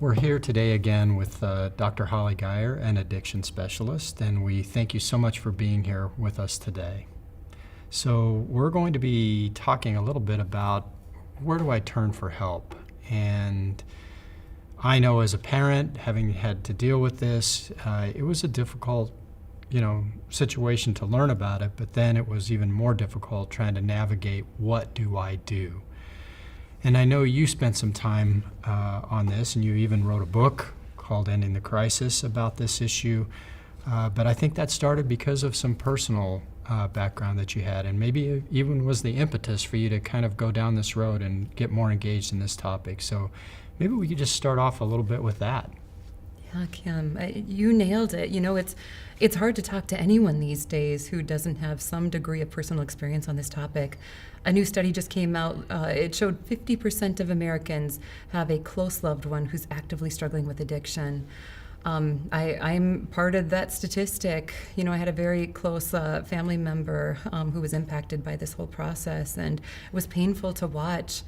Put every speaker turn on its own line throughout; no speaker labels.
We're here today again with Dr. Holly Geyer, an addiction specialist, and we thank you so much for being here with us today. So we're going to be talking a little bit about where do I turn for help? And I know as a parent, having had to deal with this, it was a difficult, situation to learn about it, but then it was even more difficult trying to navigate what do I do? And I know you spent some time on this, and you even wrote a book called Ending the Crisis about this issue. But I think that started because of some personal background that you had, and maybe even was the impetus for you to kind of go down this road and get more engaged in this topic. So maybe we could just start off a little bit with that.
Yeah, Kim, you nailed it. It's hard to talk to anyone these days who doesn't have some degree of personal experience on this topic. A new study just came out. It showed 50% of Americans have a close loved one who's actively struggling with addiction. I'm part of that statistic. I had a very close family member who was impacted by this whole process, and it was painful to watch.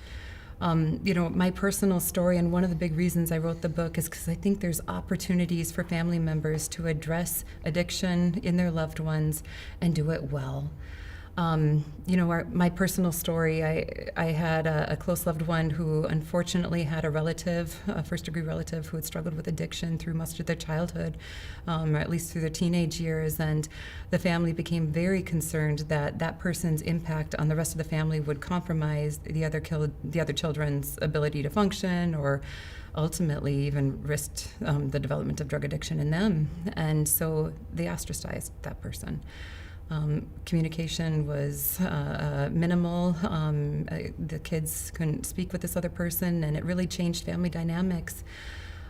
My personal story, and one of the big reasons I wrote the book is because I think there's opportunities for family members to address addiction in their loved ones and do it well. My personal story, I had a close loved one who unfortunately had a relative, a first-degree relative, who had struggled with addiction through most of their childhood, or at least through their teenage years, and the family became very concerned that that person's impact on the rest of the family would compromise the other children's ability to function, or ultimately even risked the development of drug addiction in them. And so they ostracized that person. Communication was minimal. The kids couldn't speak with this other person, and it really changed family dynamics.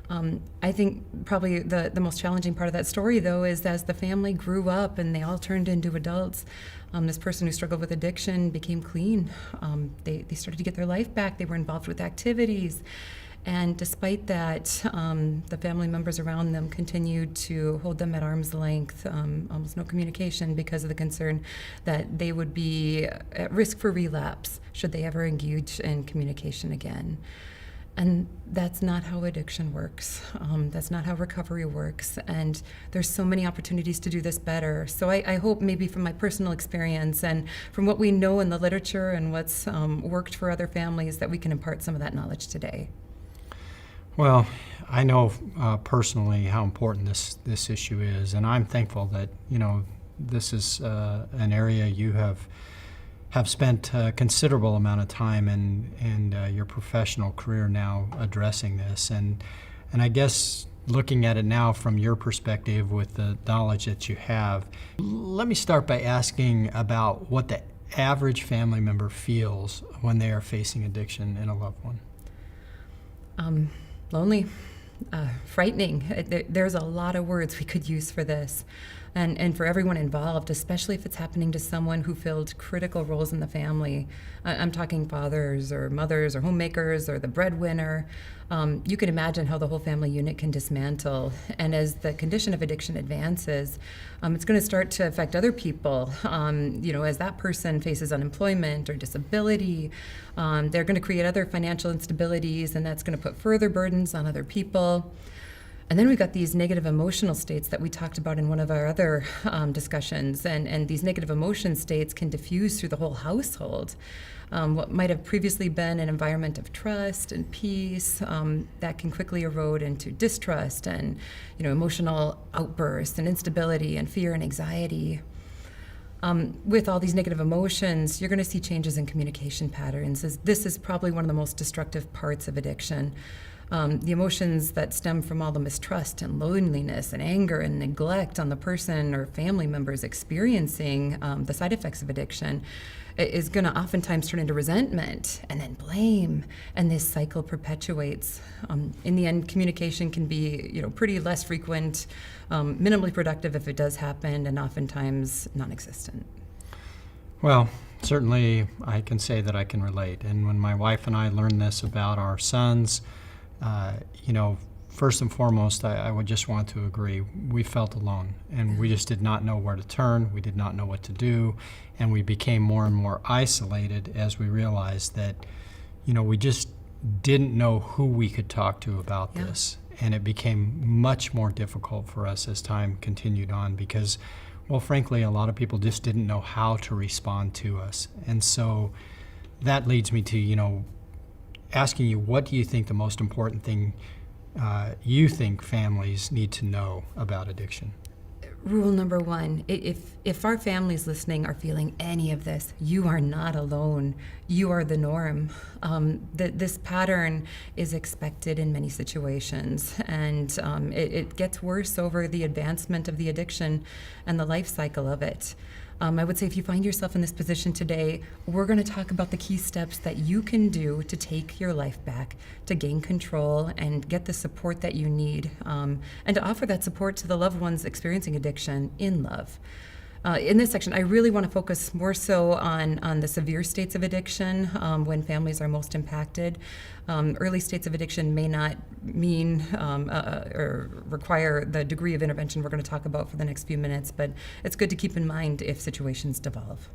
I think probably the most challenging part of that story, though, is as the family grew up and they all turned into adults, this person who struggled with addiction became clean. They started to get their life back. They were involved with activities. And despite that, the family members around them continued to hold them at arm's length, almost no communication, because of the concern that they would be at risk for relapse should they ever engage in communication again. And that's not how addiction works. That's not how recovery works. And there's so many opportunities to do this better. So I hope maybe from my personal experience and from what we know in the literature and what's worked for other families, that we can impart some of that knowledge today.
Well, I know personally how important this issue is, and I'm thankful that this is an area you have spent a considerable amount of time and your professional career now addressing this, and I guess looking at it now from your perspective with the knowledge that you have, let me start by asking about what the average family member feels when they are facing addiction in a loved one.
Lonely, frightening. There's a lot of words we could use for this. And for everyone involved, especially if it's happening to someone who filled critical roles in the family. I'm talking fathers or mothers or homemakers or the breadwinner. You can imagine how the whole family unit can dismantle. And as the condition of addiction advances, it's going to start to affect other people. As that person faces unemployment or disability, they're going to create other financial instabilities, and that's going to put further burdens on other people. And then we've got these negative emotional states that we talked about in one of our other discussions. And these negative emotion states can diffuse through the whole household. What might have previously been an environment of trust and peace, that can quickly erode into distrust and emotional outbursts and instability and fear and anxiety. With all these negative emotions, you're going to see changes in communication patterns. This is probably one of the most destructive parts of addiction. The emotions that stem from all the mistrust and loneliness and anger and neglect on the person or family members experiencing the side effects of addiction is going to oftentimes turn into resentment and then blame, and this cycle perpetuates. In the end, communication can be pretty less frequent, minimally productive if it does happen, and oftentimes non-existent.
Well, certainly I can say that I can relate. And when my wife and I learned this about our sons, first and foremost, I would just want to agree. We felt alone, and we just did not know where to turn. We did not know what to do, and we became more and more isolated as we realized that, we just didn't know who we could talk to about
Yeah.
this. And it became much more difficult for us as time continued on because, well, frankly, a lot of people just didn't know how to respond to us. And so that leads me to, asking you, what do you think the most important thing you think families need to know about addiction?
Rule number one, if our families listening are feeling any of this, you are not alone. You are the norm. This pattern is expected in many situations, and it gets worse over the advancement of the addiction and the life cycle of it. I would say if you find yourself in this position today, we're going to talk about the key steps that you can do to take your life back, to gain control and get the support that you need, and to offer that support to the loved ones experiencing addiction in love. In this section, I really want to focus more so on the severe states of addiction when families are most impacted. Early states of addiction may not mean or require the degree of intervention we're going to talk about for the next few minutes, but it's good to keep in mind if situations devolve.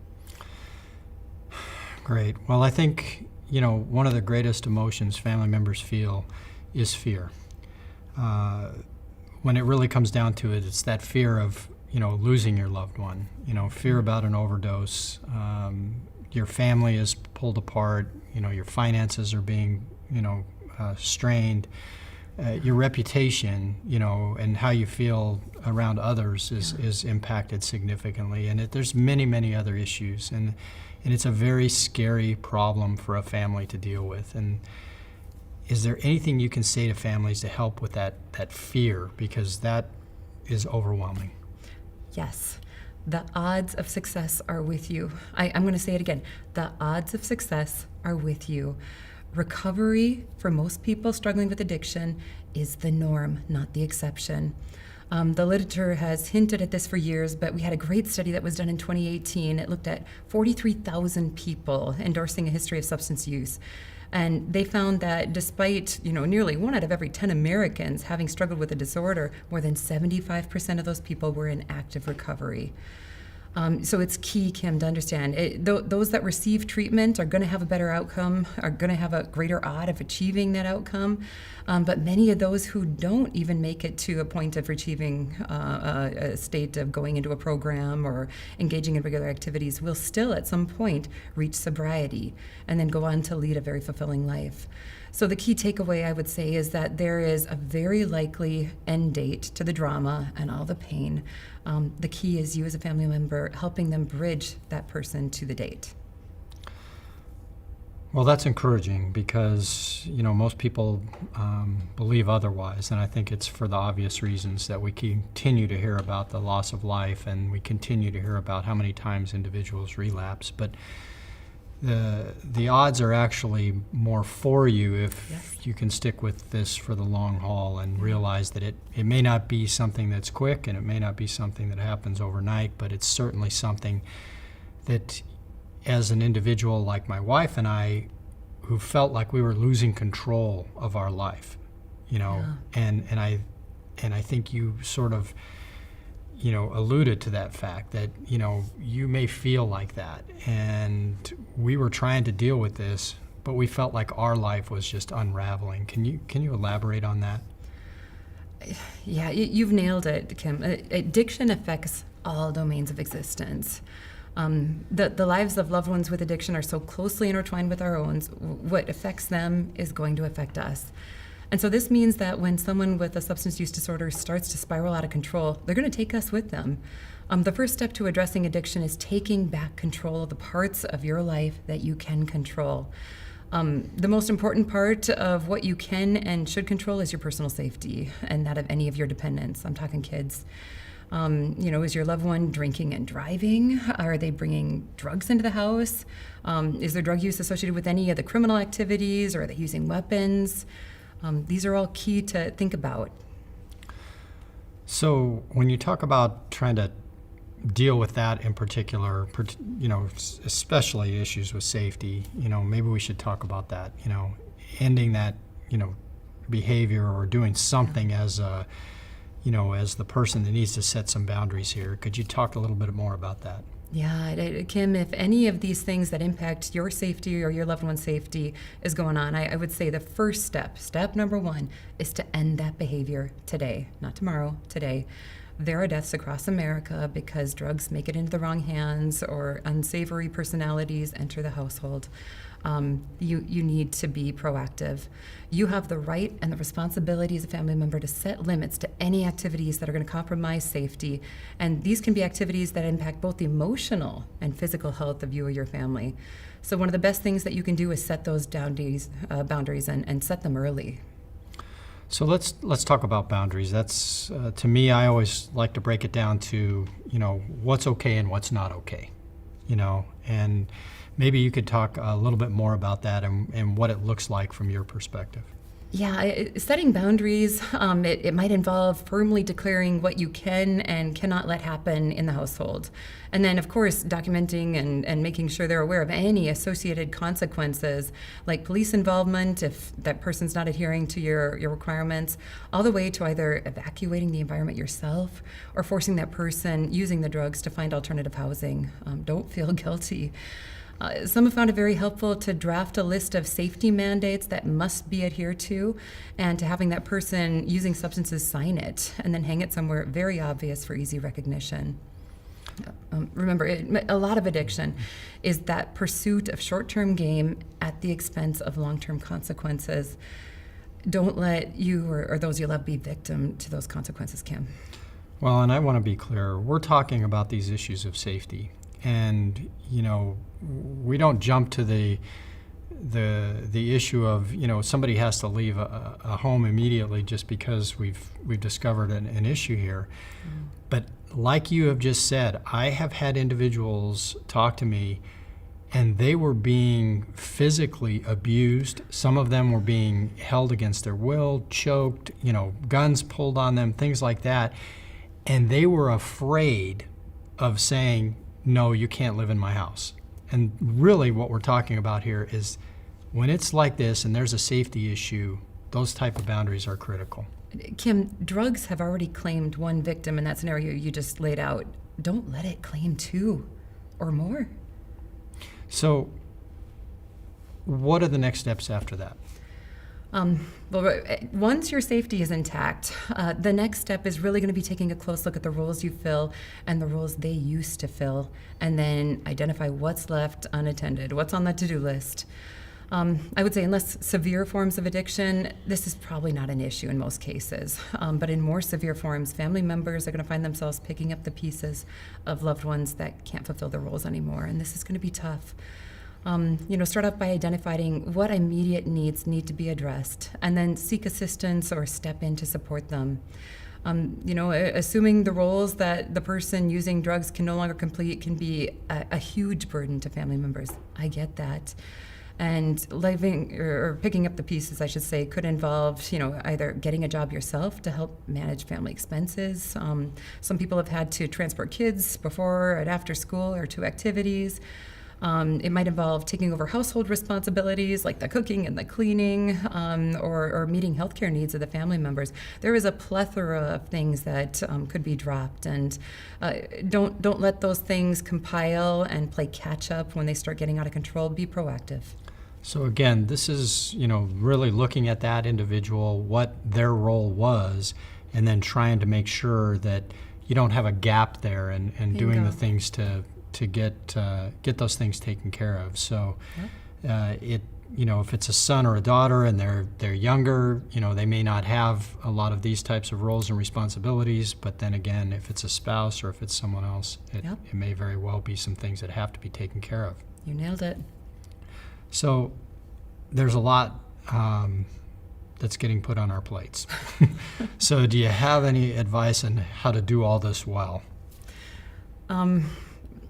Great. Well, I think, one of the greatest emotions family members feel is fear. When it really comes down to it, it's that fear of losing your loved one, fear about an overdose, your family is pulled apart, your finances are being, strained, your reputation, and how you feel around others is impacted significantly. And there's many, many other issues. And it's a very scary problem for a family to deal with. And is there anything you can say to families to help with that fear? Because that is overwhelming.
Yes, the odds of success are with you. I'm going to say it again. The odds of success are with you. Recovery for most people struggling with addiction is the norm, not the exception. The literature has hinted at this for years, but we had a great study that was done in 2018. It looked at 43,000 people endorsing a history of substance use. And they found that despite, nearly 1 out of every 10 Americans having struggled with a disorder, more than 75% of those people were in active recovery. So it's key, Kim, to understand. Those that receive treatment are going to have a better outcome, are going to have a greater odd of achieving that outcome. But many of those who don't even make it to a point of achieving a state of going into a program or engaging in regular activities will still at some point reach sobriety and then go on to lead a very fulfilling life. So the key takeaway, I would say, is that there is a very likely end date to the drama and all the pain. The key is you as a family member helping them bridge that person to the date.
Well, that's encouraging because, most people believe otherwise. And I think it's for the obvious reasons that we continue to hear about the loss of life and we continue to hear about how many times individuals relapse. But the odds are actually more for you if you can stick with this for the long haul and realize that it may not be something that's quick and it may not be something that happens overnight, but it's certainly something that, as an individual like my wife and I, who felt like we were losing control of our life, and I think you sort of alluded to that fact that, you may feel like that. And we were trying to deal with this, but we felt like our life was just unraveling. Can you elaborate on that?
Yeah, you've nailed it, Kim. Addiction affects all domains of existence. The lives of loved ones with addiction are so closely intertwined with our own. What affects them is going to affect us. And so this means that when someone with a substance use disorder starts to spiral out of control, they're going to take us with them. The first step to addressing addiction is taking back control of the parts of your life that you can control. The most important part of what you can and should control is your personal safety and that of any of your dependents. I'm talking kids. Is your loved one drinking and driving? Are they bringing drugs into the house? Is their drug use associated with any of the criminal activities, or are they using weapons? These are all key to think about.
So when you talk about trying to deal with that in particular, especially issues with safety, maybe we should talk about that, ending that, behavior or doing something as the person that needs to set some boundaries here. Could you talk a little bit more about that?
Kim, if any of these things that impact your safety or your loved one's safety is going on, I would say the first step number one, is to end that behavior today, not tomorrow, today. There are deaths across America because drugs make it into the wrong hands or unsavory personalities enter the household. You need to be proactive. You have the right and the responsibility as a family member to set limits to any activities that are going to compromise safety. And these can be activities that impact both the emotional and physical health of you or your family. So one of the best things that you can do is set those boundaries and set them early.
So let's talk about boundaries. That's to me, I always like to break it down to, what's okay and what's not okay, and maybe you could talk a little bit more about that and what it looks like from your perspective.
Yeah, setting boundaries, it might involve firmly declaring what you can and cannot let happen in the household. And then, of course, documenting and making sure they're aware of any associated consequences, like police involvement if that person's not adhering to your requirements, all the way to either evacuating the environment yourself or forcing that person using the drugs to find alternative housing. Don't feel guilty. Some have found it very helpful to draft a list of safety mandates that must be adhered to, and to having that person using substances sign it and then hang it somewhere very obvious for easy recognition. Remember, a lot of addiction is that pursuit of short-term gain at the expense of long-term consequences. Don't let you or those you love be victim to those consequences, Kim.
Well, and I want to be clear, we're talking about these issues of safety. And, we don't jump to the issue of, somebody has to leave a home immediately just because we've discovered an issue here. Mm. But like you have just said, I have had individuals talk to me and they were being physically abused. Some of them were being held against their will, choked, guns pulled on them, things like that. And they were afraid of saying, no, you can't live in my house. And really what we're talking about here is when it's like this and there's a safety issue, those type of boundaries are critical.
Kim, drugs have already claimed one victim in that scenario you just laid out. Don't let it claim two or more.
So what are the next steps after that?
Once your safety is intact, the next step is really going to be taking a close look at the roles you fill and the roles they used to fill, and then identify what's left unattended, what's on the to-do list. I would say unless severe forms of addiction, this is probably not an issue in most cases. But in more severe forms, family members are going to find themselves picking up the pieces of loved ones that can't fulfill their roles anymore, and this is going to be tough. Start off by identifying what immediate needs need to be addressed, and then seek assistance or step in to support them. Assuming the roles that the person using drugs can no longer complete can be a huge burden to family members. I get that. And living or picking up the pieces, I should say, could involve, either getting a job yourself to help manage family expenses. Some people have had to transport kids before and after school or to activities. It might involve taking over household responsibilities like the cooking and the cleaning, or meeting healthcare needs of the family members. There is a plethora of things that could be dropped, and don't let those things compile and play catch up when they start getting out of control. Be proactive.
So again, this is really looking at that individual, what their role was, and then trying to make sure that you don't have a gap there, and doing the things to get those things taken care of. So, if it's a son or a daughter and they're younger, they may not have a lot of these types of roles and responsibilities. But then again, if it's a spouse or if it's someone else, it may very well be some things that have to be taken care of.
You nailed it.
So, there's a lot that's getting put on our plates. So, do you have any advice on how to do all this well?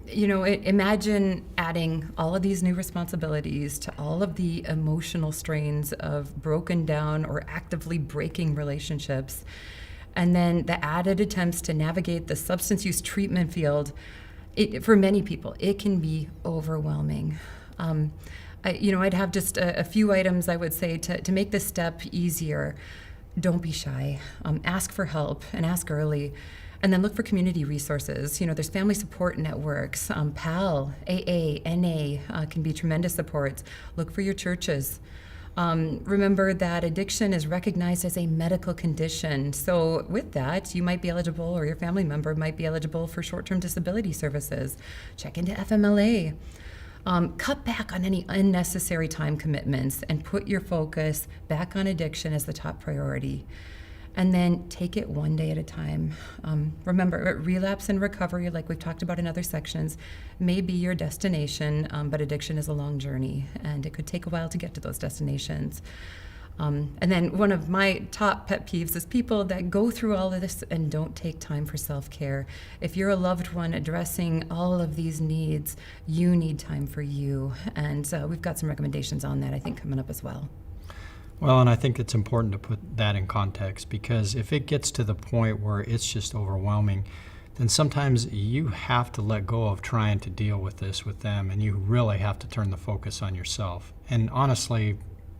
Imagine adding all of these new responsibilities to all of the emotional strains of broken down or actively breaking relationships, and then the added attempts to navigate the substance use treatment field. For many people, it can be overwhelming. I'd have just a few items I would say to make this step easier. Don't be shy. Ask for help and ask early. And then look for community resources. There's family support networks, PAL, AA, NA can be tremendous supports. Look for your churches. Remember that addiction is recognized as a medical condition. So with that, you might be eligible, or your family member might be eligible for short-term disability services. Check into FMLA. Cut back on any unnecessary time commitments and put your focus back on addiction as the top priority. And then take it one day at a time. Remember, relapse and recovery, like we've talked about in other sections, may be your destination, but addiction is a long journey, and it could take a while to get to those destinations. And then one of my top pet peeves is people that go through all of this and don't take time for self-care. If you're a loved one addressing all of these needs, you need time for you. And we've got some recommendations on that, I think, coming up as well.
Well, and I think it's important to put that in context, because if it gets to the point where it's just overwhelming, then sometimes you have to let go of trying to deal with this with them, and you really have to turn the focus on yourself. And honestly,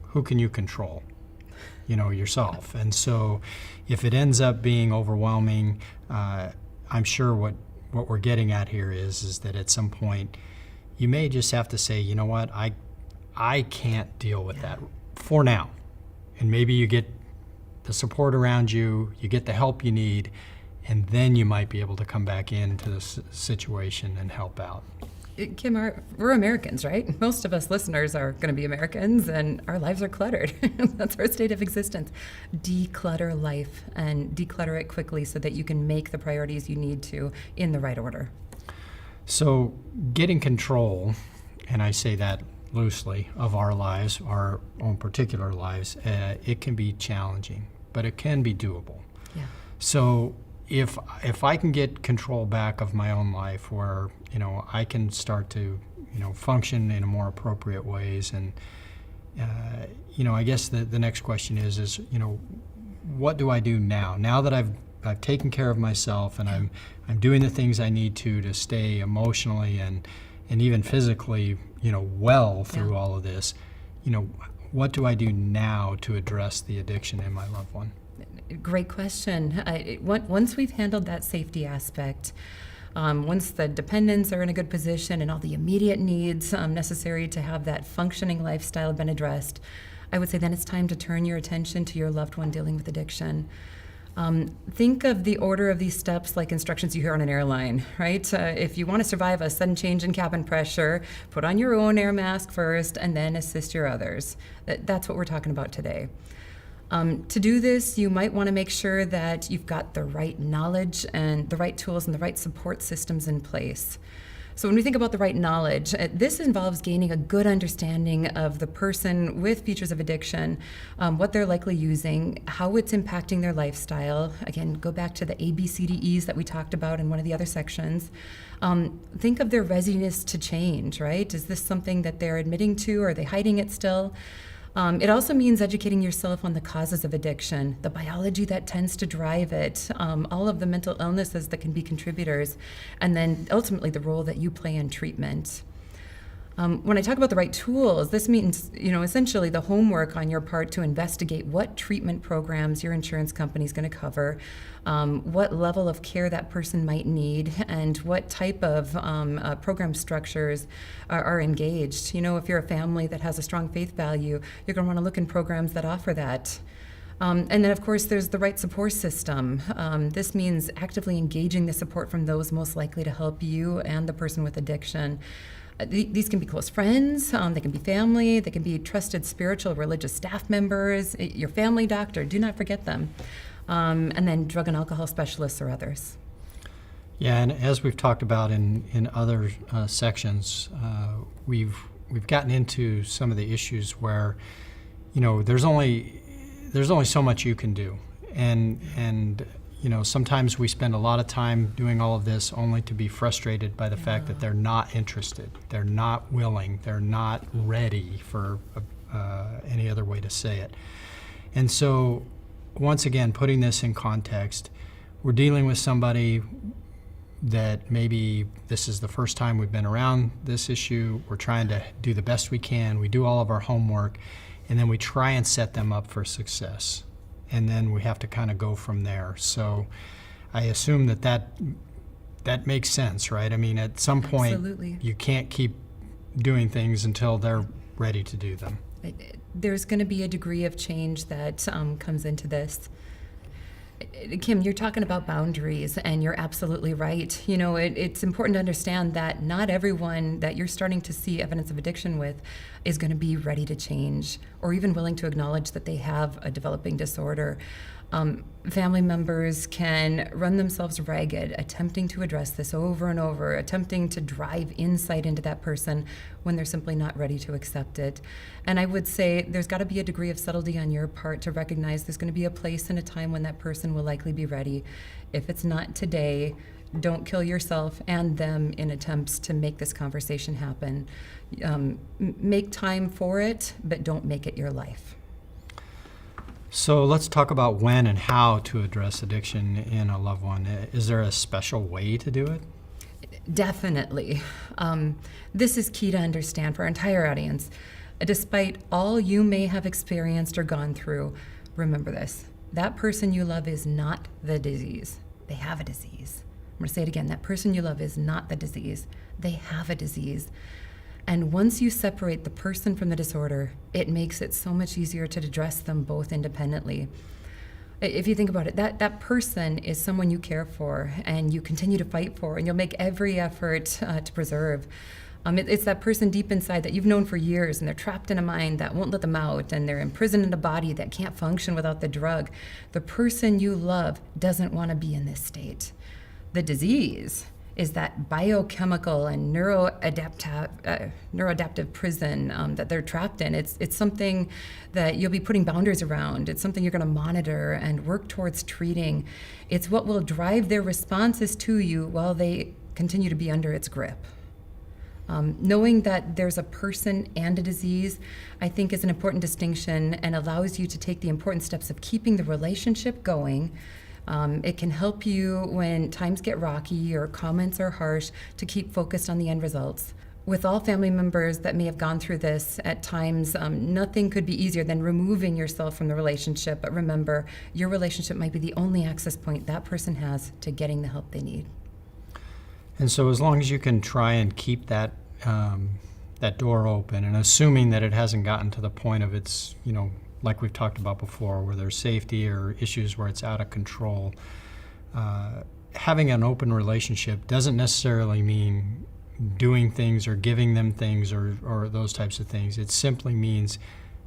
who can you control? Yourself. And so if it ends up being overwhelming, I'm sure what we're getting at here is that at some point you may just have to say, you know what, I can't deal with that for now. And maybe you get the support around you, you get the help you need, and then you might be able to come back into the situation and help out.
Kim, we're Americans, right? Most of us listeners are going to be Americans, and our lives are cluttered. That's our state of existence. Declutter life, and declutter it quickly so that you can make the priorities you need to in the right order.
So getting control, and I say that loosely, of our lives, our own particular lives, it can be challenging, but it can be doable.
Yeah.
So if I can get control back of my own life, where I can start to function in a more appropriate ways, and I guess the next question is what do I do now that I've taken care of myself, and I'm doing the things I need to stay emotionally and even physically well through all of this. What do I do now to address the addiction in my loved one?
Great question. Once we've handled that safety aspect, once the dependents are in a good position and all the immediate needs necessary to have that functioning lifestyle been addressed, I would say then it's time to turn your attention to your loved one dealing with addiction. Think of the order of these steps like instructions you hear on an airline, right? If you want to survive a sudden change in cabin pressure, put on your own air mask first and then assist your others. That's what we're talking about today. To do this, you might want to make sure that you've got the right knowledge and the right tools and the right support systems in place. So when we think about the right knowledge, this involves gaining a good understanding of the person with features of addiction, what they're likely using, how it's impacting their lifestyle. Again, go back to the ABCDEs that we talked about in one of the other sections. Think of their readiness to change, right? Is this something that they're admitting to? Are they hiding it still? It also means educating yourself on the causes of addiction, the biology that tends to drive it, all of the mental illnesses that can be contributors, and then ultimately the role that you play in treatment. When I talk about the right tools, this means, essentially the homework on your part to investigate what treatment programs your insurance company is going to cover, what level of care that person might need, and what type of program structures are engaged. If you're a family that has a strong faith value, you're going to want to look in programs that offer that. And then, of course, there's the right support system. This means actively engaging the support from those most likely to help you and the person with addiction. These can be close friends, they can be family, they can be trusted spiritual, religious staff members, your family doctor, do not forget them, and then drug and alcohol specialists or others.
Yeah, and as we've talked about in other sections, we've gotten into some of the issues where, there's only so much you can do, and sometimes we spend a lot of time doing all of this only to be frustrated by the fact that they're not interested, they're not willing, they're not ready, for any other way to say it. And so, once again, putting this in context, we're dealing with somebody that maybe this is the first time we've been around this issue. We're trying to do the best we can. We do all of our homework, and then we try and set them up for success. And then we have to kind of go from there. So I assume that makes sense, right? I mean, at some point,
Absolutely.
you can't keep doing things until they're ready to do them.
There's going to be a degree of change that comes into this. Kim, you're talking about boundaries, and you're absolutely right. You know, it's important to understand that not everyone that you're starting to see evidence of addiction with is going to be ready to change or even willing to acknowledge that they have a developing disorder. Family members can run themselves ragged, attempting to address this over and over, attempting to drive insight into that person when they're simply not ready to accept it. And I would say there's got to be a degree of subtlety on your part to recognize there's going to be a place and a time when that person will likely be ready. If it's not today, don't kill yourself and them in attempts to make this conversation happen. Make time for it, but don't make it your life.
So let's talk about when and how to address addiction in a loved one. Is there a special way to do it?
Definitely. This is key to understand for our entire audience. Despite all you may have experienced or gone through, remember this. That person you love is not the disease. They have a disease. I'm going to say it again. That person you love is not the disease. They have a disease. And once you separate the person from the disorder, it makes it so much easier to address them both independently. If you think about it, that person is someone you care for and you continue to fight for, and you'll make every effort to preserve. It's that person deep inside that you've known for years, and they're trapped in a mind that won't let them out, and they're imprisoned in a body that can't function without the drug. The person you love doesn't want to be in this state. The disease is that biochemical and neuroadaptive prison that they're trapped in. It's something that you'll be putting boundaries around. It's something you're going to monitor and work towards treating. It's what will drive their responses to you while they continue to be under its grip. Knowing that there's a person and a disease, I think, is an important distinction and allows you to take the important steps of keeping the relationship going. It can help you when times get rocky or comments are harsh to keep focused on the end results. With all family members that may have gone through this at times, nothing could be easier than removing yourself from the relationship. But remember, your relationship might be the only access point that person has to getting the help they need.
And so as long as you can try and keep that door open, and assuming that it hasn't gotten to the point of its, like we've talked about before, where there's safety or issues where it's out of control, having an open relationship doesn't necessarily mean doing things or giving them things or those types of things. It simply means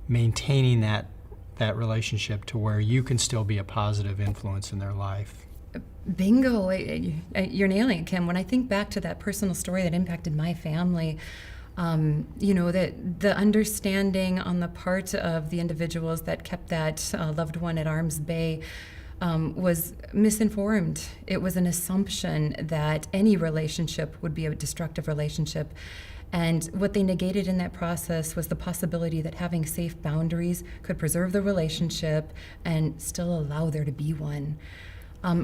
maintaining that relationship to where you can still be a positive influence in their life.
Bingo. You're nailing it, Kim. When I think back to that personal story that impacted my family, that the understanding on the part of the individuals that kept that loved one at arm's bay was misinformed. It was an assumption that any relationship would be a destructive relationship. And what they negated in that process was the possibility that having safe boundaries could preserve the relationship and still allow there to be one.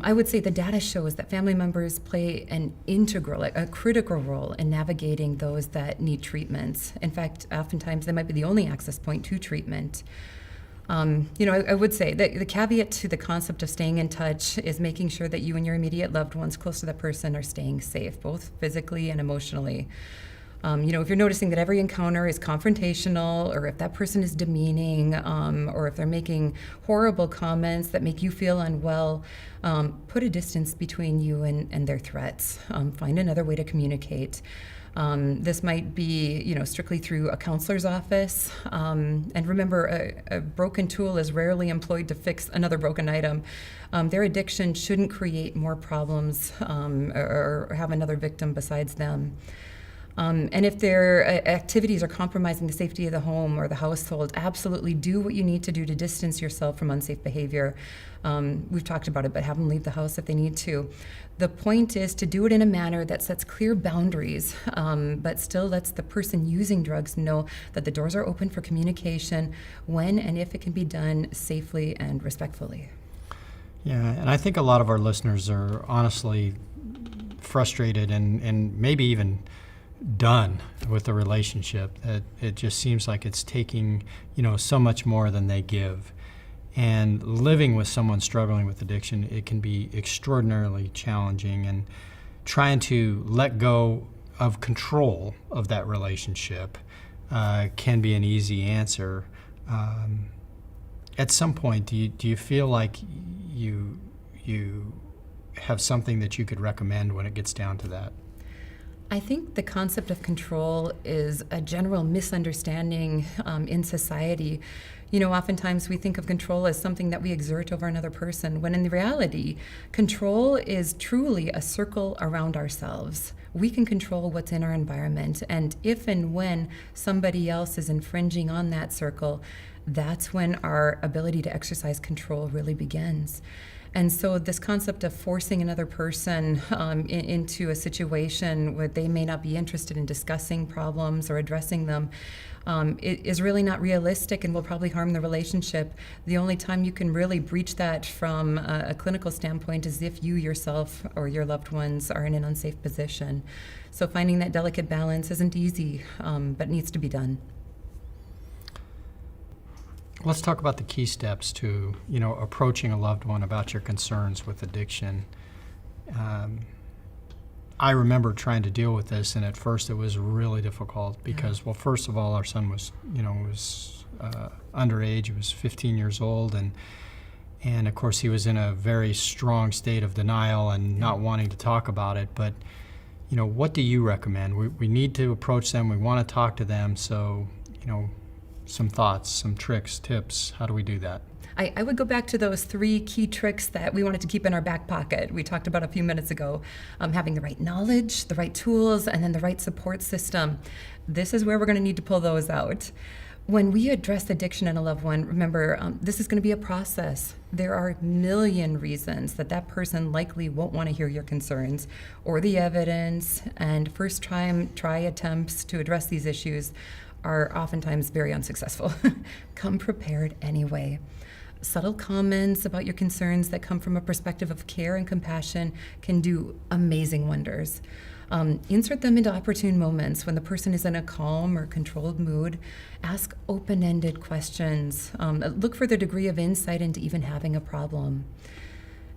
I would say the data shows that family members play an integral, a critical role in navigating those that need treatments. In fact, oftentimes they might be the only access point to treatment. I would say that the caveat to the concept of staying in touch is making sure that you and your immediate loved ones close to that person are staying safe, both physically and emotionally. If you're noticing that every encounter is confrontational, or if that person is demeaning, or if they're making horrible comments that make you feel unwell, put a distance between you and their threats. Find another way to communicate. This might be, strictly through a counselor's office. And remember, a broken tool is rarely employed to fix another broken item. Their addiction shouldn't create more problems or have another victim besides them. And if their activities are compromising the safety of the home or the household, absolutely do what you need to do to distance yourself from unsafe behavior. We've talked about it, but have them leave the house if they need to. The point is to do it in a manner that sets clear boundaries, but still lets the person using drugs know that the doors are open for communication when and if it can be done safely and respectfully.
Yeah, and I think a lot of our listeners are honestly frustrated and maybe even done with the relationship, that it just seems like it's taking so much more than they give. And living with someone struggling with addiction, it can be extraordinarily challenging, and trying to let go of control of that relationship can be an easy answer. At some point, do you feel like you have something that you could recommend when it gets down to that?
I think the concept of control is a general misunderstanding in society. Oftentimes we think of control as something that we exert over another person, when in reality, control is truly a circle around ourselves. We can control what's in our environment, and if and when somebody else is infringing on that circle, that's when our ability to exercise control really begins. And so this concept of forcing another person into a situation where they may not be interested in discussing problems or addressing them is really not realistic and will probably harm the relationship. The only time you can really breach that from a clinical standpoint is if you yourself or your loved ones are in an unsafe position. So finding that delicate balance isn't easy, but needs to be done.
Let's talk about the key steps to, approaching a loved one about your concerns with addiction. I remember trying to deal with this, and at first it was really difficult because, well, first of all, our son was underage. He was 15 years old, and of course he was in a very strong state of denial and not wanting to talk about it. But, what do you recommend? We need to approach them. We want to talk to them. So, some thoughts, some tricks, tips. How do we do that?
I would go back to those 3 key tricks that we wanted to keep in our back pocket. We talked about a few minutes ago, having the right knowledge, the right tools, and then the right support system. This is where we're going to need to pull those out. When we address addiction in a loved one, remember, this is going to be a process. There are a million reasons that person likely won't want to hear your concerns or the evidence, and try attempts to address these issues are oftentimes very unsuccessful. Come prepared anyway. Subtle comments about your concerns that come from a perspective of care and compassion can do amazing wonders. Insert them into opportune moments when the person is in a calm or controlled mood. Ask open-ended questions. Look for their degree of insight into even having a problem.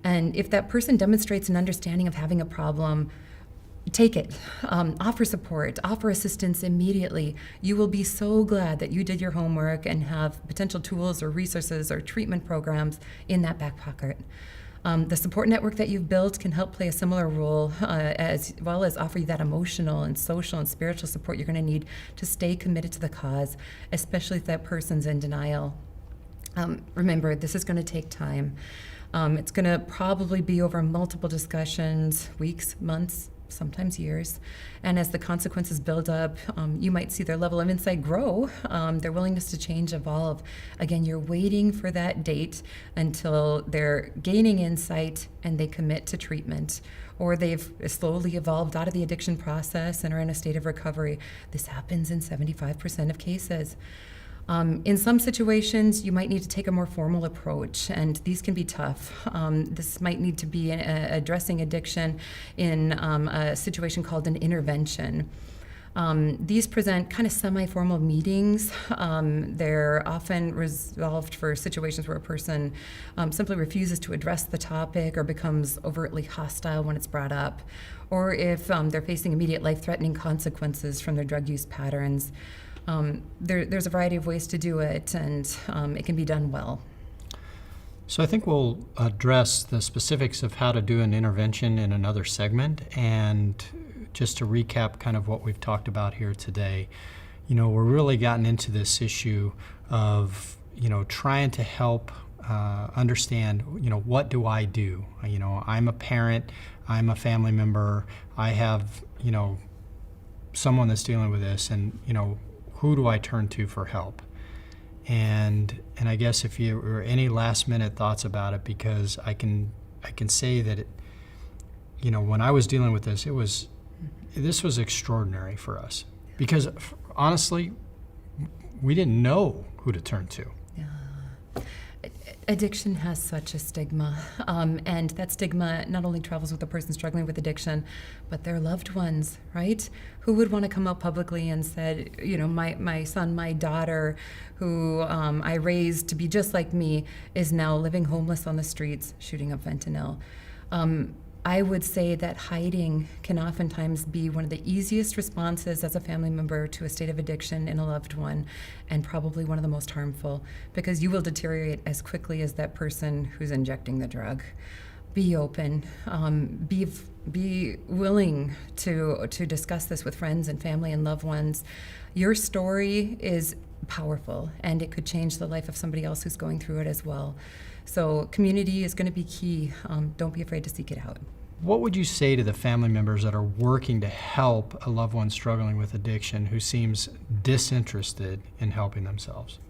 And if that person demonstrates an understanding of having a problem, take it. Offer support, offer assistance immediately. You will be so glad that you did your homework and have potential tools or resources or treatment programs in that back pocket. The support network that you've built can help play a similar role, as well as offer you that emotional and social and spiritual support you're going to need to stay committed to the cause, especially if that person's in denial. Remember, this is going to take time. It's going to probably be over multiple discussions, weeks, months, sometimes years. And as the consequences build up, you might see their level of insight grow, their willingness to change evolve. Again, you're waiting for that date until they're gaining insight and they commit to treatment, or they've slowly evolved out of the addiction process and are in a state of recovery. This happens in 75% of cases. In some situations, you might need to take a more formal approach, and these can be tough. This might need to be addressing addiction in a situation called an intervention. These present kind of semi-formal meetings. They're often resolved for situations where a person simply refuses to address the topic or becomes overtly hostile when it's brought up, or if they're facing immediate life-threatening consequences from their drug use patterns. There's a variety of ways to do it, and it can be done well.
So I think we'll address the specifics of how to do an intervention in another segment. And just to recap kind of what we've talked about here today, we're really gotten into this issue of, trying to help understand, what do I do? I'm a parent, I'm a family member, I have, someone that's dealing with this, and, who do I turn to for help? And I guess if you or any last minute thoughts about it, because I can say that when I was dealing with this, this was extraordinary for us, because honestly, we didn't know who to turn to.
Addiction has such a stigma, and that stigma not only travels with the person struggling with addiction, but their loved ones, right? Who would want to come out publicly and said, my son, my daughter, who I raised to be just like me, is now living homeless on the streets, shooting up fentanyl. I would say that hiding can oftentimes be one of the easiest responses as a family member to a state of addiction in a loved one, and probably one of the most harmful, because you will deteriorate as quickly as that person who's injecting the drug. Be open, be willing to discuss this with friends and family and loved ones. Your story is powerful, and it could change the life of somebody else who's going through it as well. So community is going to be key. Don't be afraid to seek it out.
What would you say to the family members that are working to help a loved one struggling with addiction who seems disinterested in helping themselves?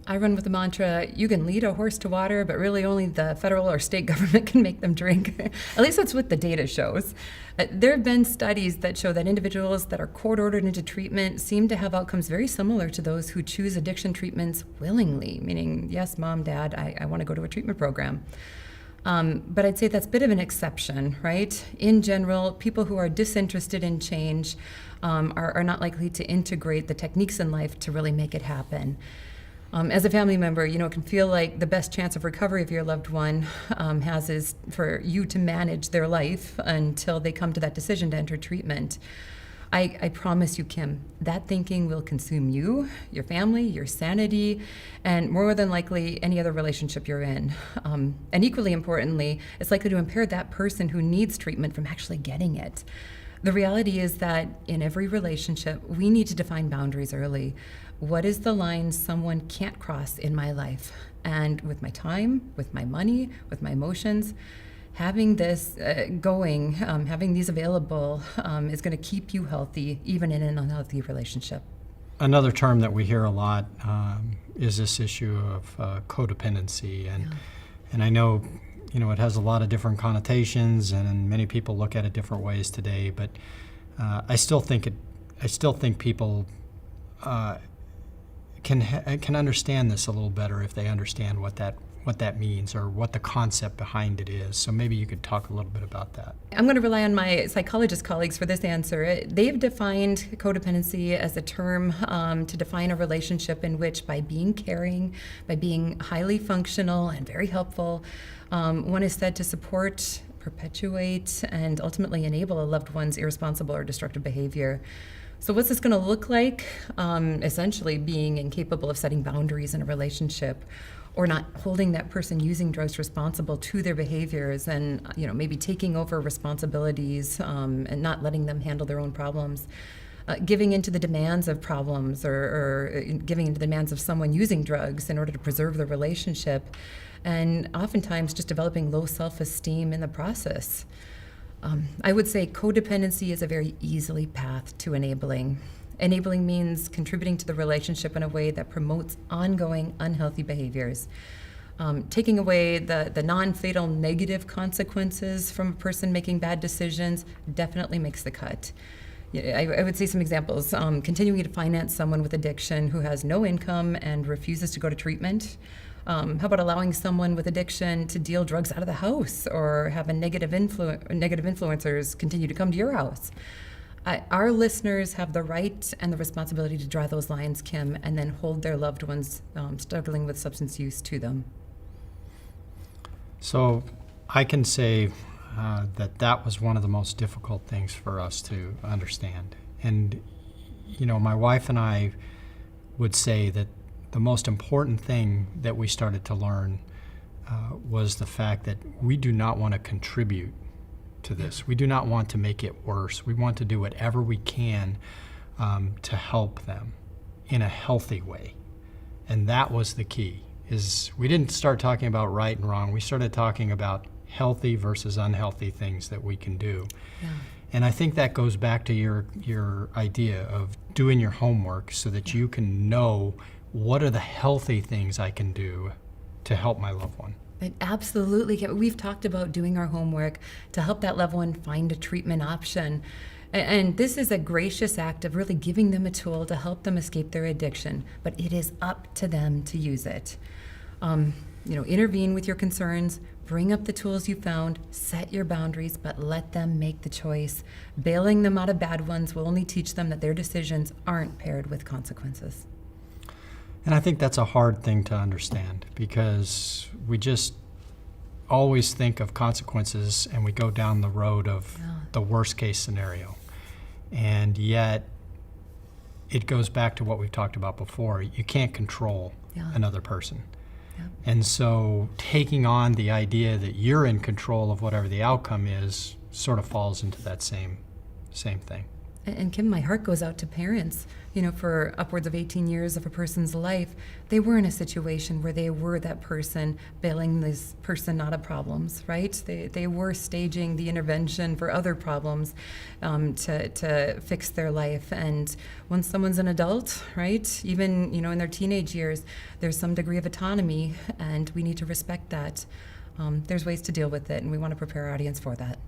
I run with the mantra, you can lead a horse to water, but really only the federal or state government can make them drink. At least that's what the data shows. There have been studies that show that individuals that are court-ordered into treatment seem to have outcomes very similar to those who choose addiction treatments willingly, meaning, yes, mom, dad, I want to go to a treatment program. But I'd say that's a bit of an exception, right? In general, people who are disinterested in change are not likely to integrate the techniques in life to really make it happen. As a family member, it can feel like the best chance of recovery of your loved one is for you to manage their life until they come to that decision to enter treatment. I promise you, Kim, that thinking will consume you, your family, your sanity, and more than likely any other relationship you're in. And equally importantly, it's likely to impair that person who needs treatment from actually getting it. The reality is that in every relationship, we need to define boundaries early. What is the line someone can't cross in my life? And with my time, with my money, with my emotions, having this having these available is going to keep you healthy, even in an unhealthy relationship.
Another term that we hear a lot is this issue of codependency, and I know it has a lot of different connotations, and many people look at it different ways today. But I still think people can understand this a little better if they understand what that means or what the concept behind it is. So maybe you could talk a little bit about that.
I'm going to rely on my psychologist colleagues for this answer. They've defined codependency as a term to define a relationship in which, by being caring, by being highly functional and very helpful, one is said to support, perpetuate, and ultimately enable a loved one's irresponsible or destructive behavior. So what's this going to look like? Essentially being incapable of setting boundaries in a relationship, or not holding that person using drugs responsible to their behaviors, and maybe taking over responsibilities and not letting them handle their own problems. Giving into the demands of problems, or giving into the demands of someone using drugs in order to preserve the relationship, and oftentimes just developing low self-esteem in the process. I would say codependency is a very easy path to enabling. Enabling means contributing to the relationship in a way that promotes ongoing unhealthy behaviors. Taking away the non-fatal negative consequences from a person making bad decisions definitely makes the cut. I would say some examples. Continuing to finance someone with addiction who has no income and refuses to go to treatment. How about allowing someone with addiction to deal drugs out of the house, or have a negative influencers continue to come to your house? Our listeners have the right and the responsibility to draw those lines, Kim, and then hold their loved ones struggling with substance use to them.
So I can say that was one of the most difficult things for us to understand. And, my wife and I would say that the most important thing that we started to learn was the fact that we do not want to contribute to this. We do not want to make it worse. We want to do whatever we can to help them in a healthy way. And that was the key, is we didn't start talking about right and wrong. We started talking about healthy versus unhealthy things that we can do. Yeah. And I think that goes back to your idea of doing your homework so that you can know what are the healthy things I can do to help my loved one.
Absolutely. We've talked about doing our homework to help that loved one find a treatment option. And this is a gracious act of really giving them a tool to help them escape their addiction, but it is up to them to use it. Intervene with your concerns, bring up the tools you found, set your boundaries, but let them make the choice. Bailing them out of bad ones will only teach them that their decisions aren't paired with consequences.
And I think that's a hard thing to understand because we just always think of consequences and we go down the road of the worst case scenario. And yet it goes back to what we've talked about before. You can't control another person.
Yep.
And so taking on the idea that you're in control of whatever the outcome is sort of falls into that same thing.
And Kim, my heart goes out to parents. For upwards of 18 years of a person's life, they were in a situation where they were that person bailing this person out of problems, right? They were staging the intervention for other problems to fix their life. And once someone's an adult, right, even in their teenage years, there's some degree of autonomy, and we need to respect that. There's ways to deal with it, and we want to prepare our audience for that.